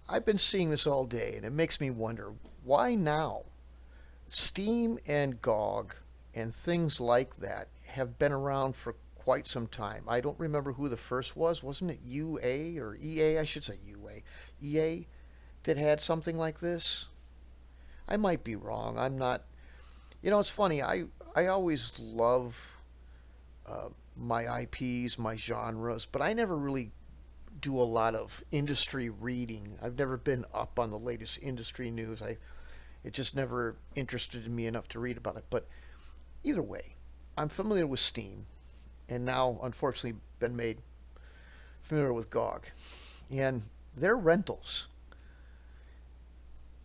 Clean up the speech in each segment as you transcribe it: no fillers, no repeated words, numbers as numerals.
I've been seeing this all day, and it makes me wonder why now? Steam and GOG and things like that have been around for quite some time. I don't remember who the first was. Wasn't it UA or EA? I should say UA. EA that had something like this? I might be wrong. I'm not. It's funny. I always love my IPs, my genres, but I never really do a lot of industry reading. I've never been up on the latest industry news. It just never interested me enough to read about it. But either way, I'm familiar with Steam, and now unfortunately been made familiar with GOG, and their rentals.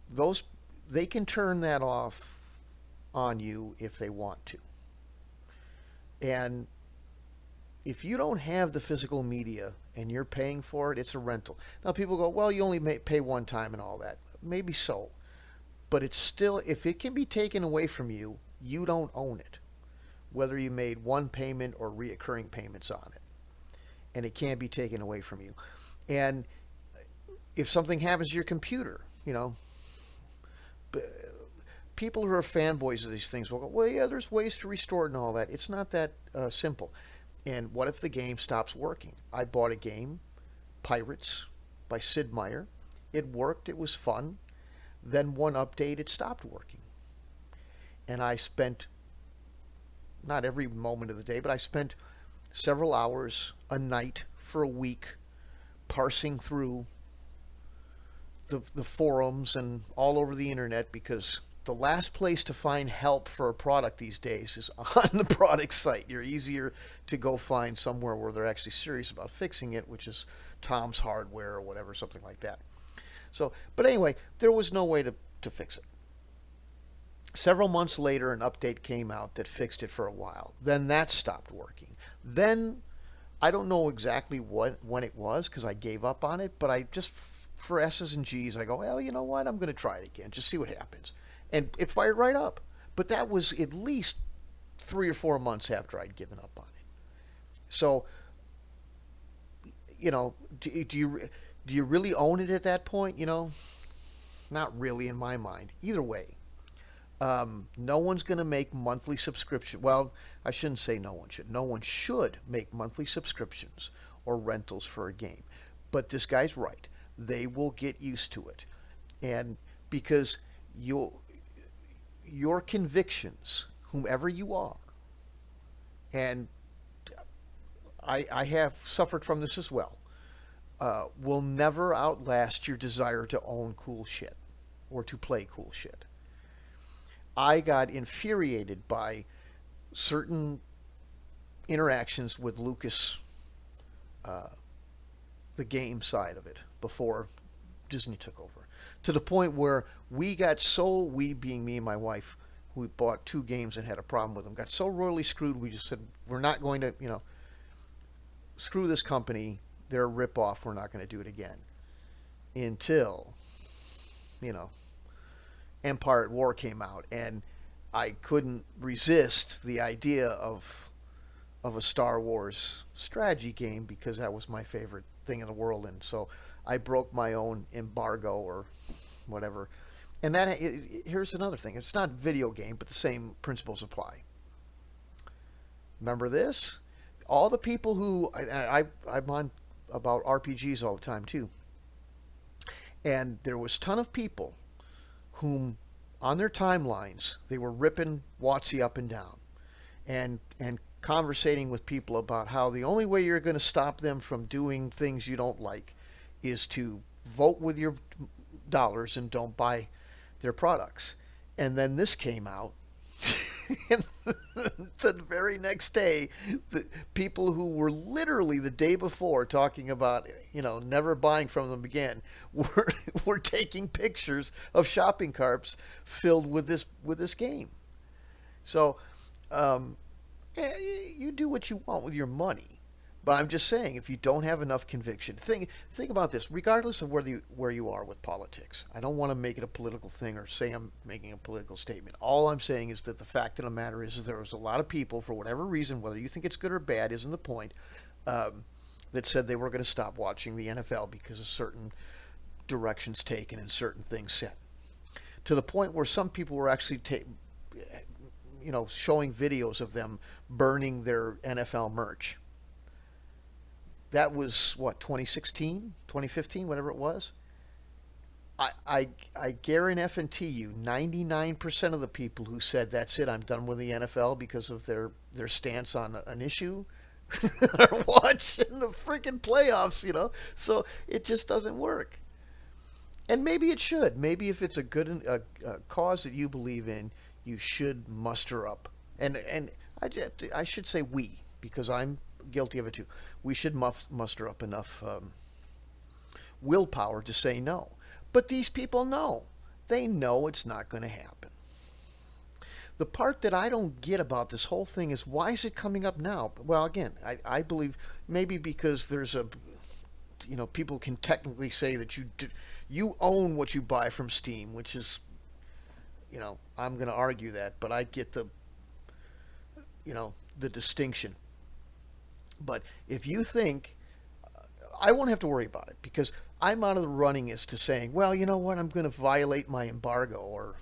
Those they can turn that off on you if they want to, and if you don't have the physical media and you're paying for it, it's a rental. Now people go, well, you only pay one time and all that. Maybe so, but it's still, if it can be taken away from you, you don't own it. Whether you made one payment or reoccurring payments on it, and it can't be taken away from you. And if something happens to your computer, people who are fanboys of these things will go, well, yeah, there's ways to restore it and all that. It's not that simple. And what if the game stops working? I bought a game, Pirates by Sid Meier. It worked. It was fun. Then one update, it stopped working. And I spent, not every moment of the day, but I spent several hours a night for a week parsing through the forums and all over the internet, because the last place to find help for a product these days is on the product site. You're easier to go find somewhere where they're actually serious about fixing it, which is Tom's Hardware or whatever, something like that. So, but anyway, there was no way to fix it. Several months later, an update came out that fixed it for a while. Then that stopped working. Then I don't know exactly when it was, because I gave up on it, but I just, for S's and G's, I go, well, you know what? I'm going to try it again, just see what happens. And it fired right up. But that was at least 3 or 4 months after I'd given up on it. So, do you really own it at that point? Not really in my mind. Either way, no one's going to make monthly subscription. Well, I shouldn't say no one should. No one should make monthly subscriptions or rentals for a game. But this guy's right. They will get used to it, and because your convictions, whomever you are, and I have suffered from this as well, will never outlast your desire to own cool shit or to play cool shit. I got infuriated by certain interactions with Lucas, the game side of it, before Disney took over, to the point where we being me and my wife, who bought 2 games and had a problem with them, got so royally screwed, we just said, we're not going to, screw this company, they're a rip-off, we're not going to do it again. Until, Empire at War came out, and I couldn't resist the idea of a Star Wars strategy game, because that was my favorite thing in the world, and so I broke my own embargo or whatever. And here's another thing: it's not video game, but the same principles apply. Remember this? All the people who I'm on about RPGs all the time too, and there was a ton of people whom on their timelines they were ripping WotC up and down, and conversating with people about how the only way you're going to stop them from doing things you don't like is to vote with your dollars and don't buy their products. And then this came out. And the very next day, the people who were literally the day before talking about, never buying from them again, were taking pictures of shopping carts filled with this game. So, you do what you want with your money. But I'm just saying, if you don't have enough conviction, think about this. Regardless of where you are with politics, I don't want to make it a political thing or say I'm making a political statement. All I'm saying is that the fact of the matter is there was a lot of people, for whatever reason, whether you think it's good or bad isn't the point, that said they were going to stop watching the NFL because of certain directions taken and certain things said, to the point where some people were actually showing videos of them burning their NFL merch. That was what, 2016, 2015, whatever it was. I guarantee you, 99% of the people who said that's it, I'm done with the NFL because of their stance on an issue, are watching the freaking playoffs. So it just doesn't work. And maybe it should. Maybe if it's a good cause that you believe in, you should muster up. And I should say we, because I'm guilty of it too. We should muster up enough willpower to say no. But these people know. They know it's not going to happen. The part that I don't get about this whole thing is, why is it coming up now? Well, again, I believe maybe because there's people can technically say that you own what you buy from Steam, which is, I'm going to argue that, but I get the distinction. But if you think, I won't have to worry about it, because I'm out of the running as to saying, well, you know what, I'm going to violate my embargo, or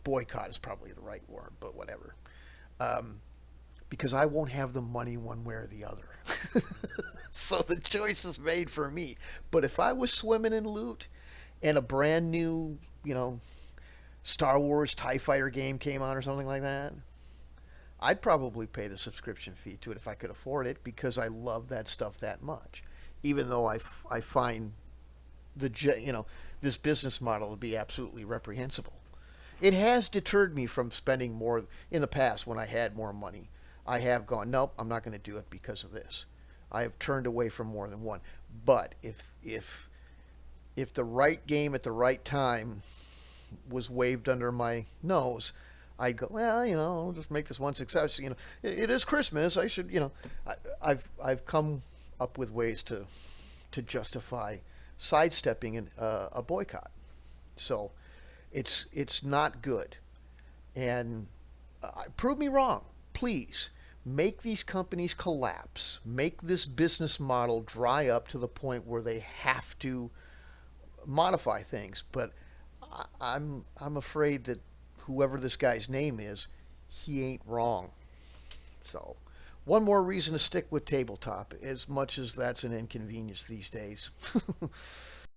boycott is probably the right word, but whatever. Because I won't have the money one way or the other. So the choice is made for me. But if I was swimming in loot and a brand new, Star Wars TIE Fighter game came out or something like that, I'd probably pay the subscription fee to it if I could afford it, because I love that stuff that much. Even though I find this business model to be absolutely reprehensible. It has deterred me from spending more in the past. When I had more money, I have gone, nope, I'm not going to do it because of this. I have turned away from more than one. But if the right game at the right time was waved under my nose, I'd go, well, I'll just make this one success. It is Christmas. I should, I've come up with ways to justify sidestepping a boycott. So it's not good. And prove me wrong, please. Make these companies collapse. Make this business model dry up to the point where they have to modify things. But I'm afraid that whoever this guy's name is, he ain't wrong. So, one more reason to stick with tabletop, as much as that's an inconvenience these days.